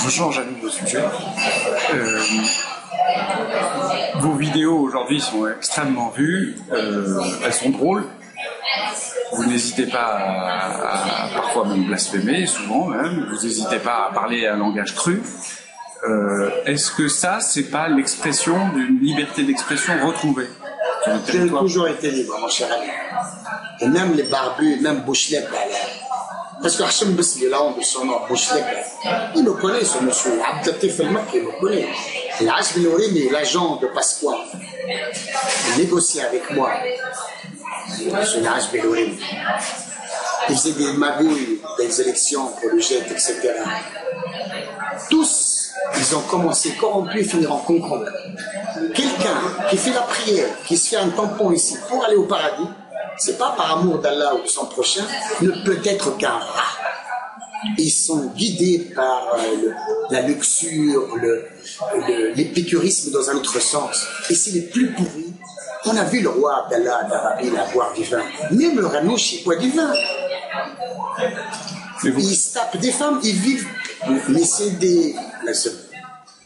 je change à nouveau de sujet. Vos vidéos aujourd'hui sont extrêmement vues, elles sont drôles. Vous n'hésitez pas à parfois même blasphémer, souvent même. Vous n'hésitez pas à parler un langage cru. Est-ce que ça, c'est pas l'expression d'une liberté d'expression retrouvée sur le J'ai territoire? toujours été libre, mon cher ami. Et même les barbus, même Bouchelek, parce que Hachem Besli, là, on de son nom, Bouchelek, il me connaît, ce monsieur. Abdelatif El Makki, il me connaît. L'Haj Belourimi, l'agent de Pasqua, il négociait avec moi. Ce L'Haj Belourimi. Il faisait des magouilles, des élections pour le jet, etc. Tous, ils ont commencé corrompus et finiront concrompus. Quelqu'un qui fait la prière, qui se fait un tampon ici pour aller au paradis, c'est pas par amour d'Allah ou de son prochain, ne peut être qu'un rat. Ils sont guidés par la luxure, l'épicurisme dans un autre sens. Et c'est les plus pourris. On a vu le roi d'Allah d'Arabie boire du vin. Même le Ranouchi boit du vin. Ils se tapent des femmes, ils vivent. Mais c'est des.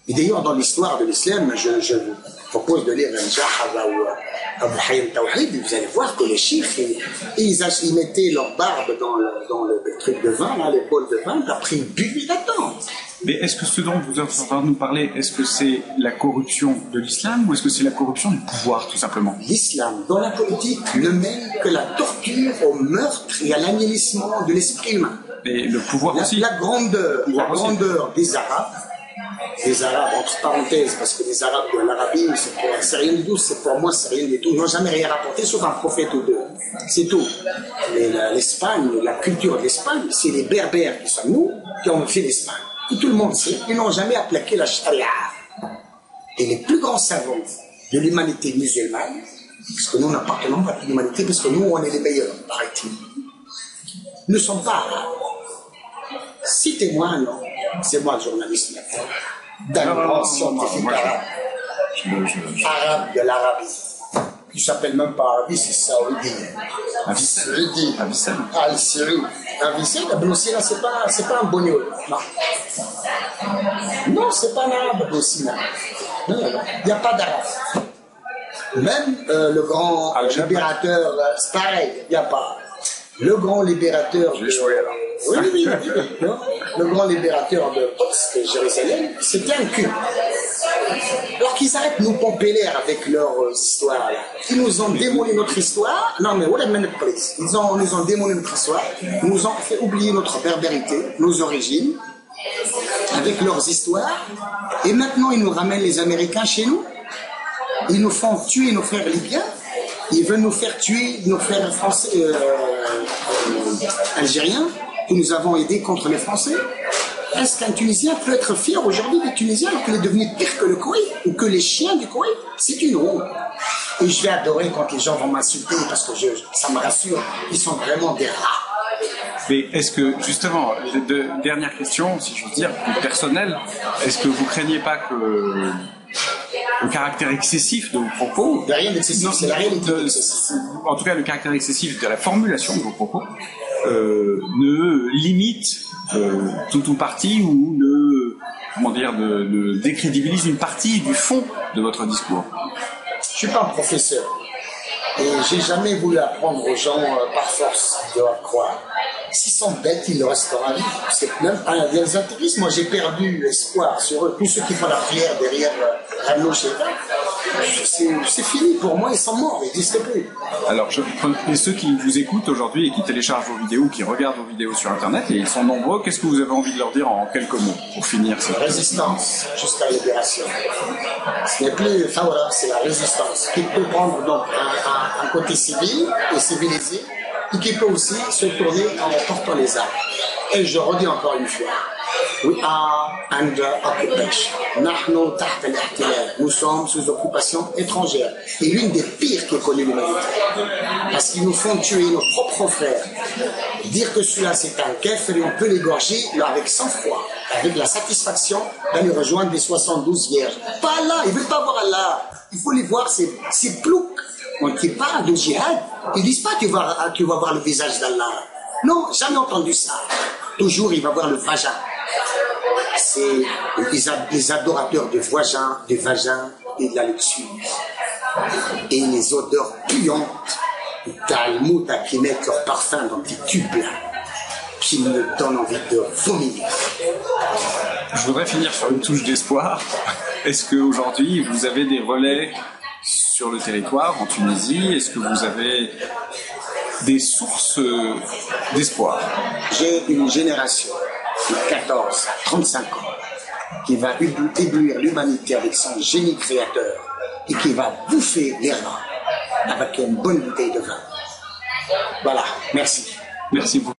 Et d'ailleurs, dans l'histoire de l'islam, je vous propose de lire un Jahaba ou Abu Hayyan Tawhid, vous allez voir que les chiffres, ils mettaient leur barbe dans le truc de vin, là, les bols de vin, après ils buvaient là-dedans. Mais est-ce que ce dont vous êtes en train de nous parler, est-ce que c'est la corruption de l'islam ou est-ce que c'est la corruption du pouvoir, tout simplement? L'islam, dans la politique, ne mène que la torture, au meurtre et à l'anéantissement de l'esprit humain. Et le pouvoir aussi. La grandeur des Arabes, entre parenthèses, parce que les Arabes de l'Arabie, c'est rien du tout, pour moi, c'est rien du tout. Ils n'ont jamais rien rapporté, sauf un prophète ou deux. C'est tout. L'Espagne, la culture de l'Espagne, c'est les Berbères qui sont nous, qui ont fait l'Espagne. Tout le monde sait, ils n'ont jamais appliqué la charia. Et les plus grands savants de l'humanité musulmane, parce que nous n'appartenons pas à l'humanité, parce que nous, on est les meilleurs, paraît-il, ne sont pas arabes. Citez-moi, non, c'est moi le journaliste maintenant, d'un grand scientifique arabe de l'Arabie, qui ne s'appelle même pas Arabie, c'est Saoudi. Avicenne. Al-Siri. Avicenne, Ibn Sina, c'est pas un bonnet. Non. Non, c'est pas un arabe, Ibn Sina. Non, il n'y a pas d'arabe. Même le grand libérateur, c'est pareil, il n'y a pas. Le grand libérateur de... Oui. Le grand libérateur de Jérusalem, c'était un culte. Alors qu'ils arrêtent de nous pomper l'air avec leurs histoires. Ils nous ont démoli notre histoire. Non, mais ils nous ont démoli notre histoire. Ils nous ont fait oublier notre berbérité, nos origines, avec leurs histoires. Et maintenant, ils nous ramènent les Américains chez nous. Ils nous font tuer nos frères libyens. Ils veulent nous faire tuer nos frères français, algériens, que nous avons aidés contre les Français. Est-ce qu'un Tunisien peut être fier aujourd'hui des Tunisiens alors qu'il est devenu pire que le Koweït ou que les chiens du Koweït? C'est une honte. Et je vais adorer quand les gens vont m'insulter parce que ça me rassure, ils sont vraiment des rats. Mais est-ce que, justement, dernière question, si je veux dire, plus personnelle, est-ce que vous craignez pas que le caractère excessif de vos propos... Il n'y a rien d'excessif, c'est la réalité. En tout cas, le caractère excessif de la formulation de vos propos ne limite tout ou partie ou ne décrédibilise une partie du fond de votre discours? Je ne suis pas un professeur. Et j'ai jamais voulu apprendre aux gens par force de croire. S'ils sont bêtes, ils le resteront à vivre. Il y a des intégristes, moi j'ai perdu espoir sur eux. Tous ceux qui font la prière derrière Rano Sheva, c'est fini pour moi, ils sont morts, ils n'existent plus. Alors, et ceux qui vous écoutent aujourd'hui et qui téléchargent vos vidéos, qui regardent vos vidéos sur Internet, et ils sont nombreux, qu'est-ce que vous avez envie de leur dire en quelques mots pour finir cette résistance jusqu'à la libération. Ce n'est plus Fawra, c'est la résistance qui peut prendre donc un côté civil et civilisé, et qui peut aussi se tourner en portant les armes. Et je redis encore une fois, we are under occupation. Nous sommes sous occupation étrangère. Et l'une des pires qui est connue l'humanité. Parce qu'ils nous font tuer nos propres frères. Dire que celui-là c'est un kafir et on peut l'égorger avec sang-froid, avec la satisfaction d'aller rejoindre les 72 vierges. Pas Allah, ils ne veulent pas voir Allah. Il faut les voir, c'est plouc. On qui parle de djihad, ils disent pas tu vas voir le visage d'Allah. Non, jamais entendu ça. Toujours il va voir le vagin. c'est les adorateurs de vagin et de la luxure. Et les odeurs puantes d'Almouda qui mettent leur parfum dans des tubes là, qui me donnent envie de vomir. Je voudrais finir sur une touche d'espoir. Est-ce qu'aujourd'hui, vous avez des relais sur le territoire, en Tunisie? Est-ce que vous avez des sources d'espoir? J'ai une génération de 14 à 35 ans qui va éblouir l'humanité avec son génie créateur et qui va bouffer les reins avec une bonne bouteille de vin. Voilà, merci. Merci beaucoup.